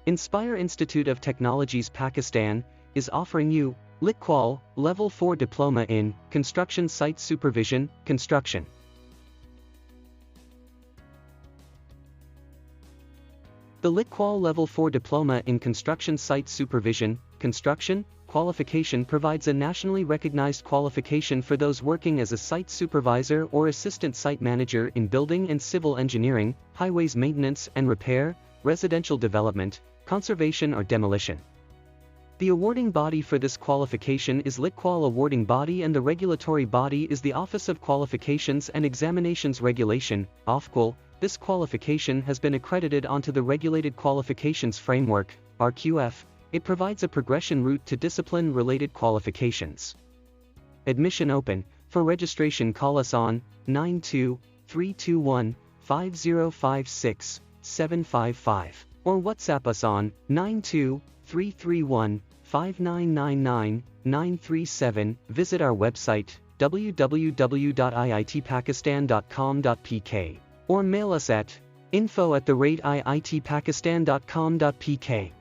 Inspire Institute of Technologies Pakistan is offering you LicQual Level 4 Diploma in Construction Site Supervision, Construction. The LicQual Level 4 Diploma in Construction Site Supervision, Construction qualification provides a nationally recognized qualification for those working as a site supervisor or assistant site manager in building and civil engineering, highways maintenance and repair, residential development, conservation or demolition. The awarding body for this qualification is LicQual awarding body, and the regulatory body is the Office of Qualifications and Examinations Regulation, OFQUAL. This qualification has been accredited onto the Regulated Qualifications Framework, RQF. It provides a progression route to discipline-related qualifications. Admission open. For registration, call us on 92-321-5056-755 or WhatsApp us on 92-331-5999-937. Visit our website www.iitpakistan.com.pk or mail us at info@iitpakistan.com.pk.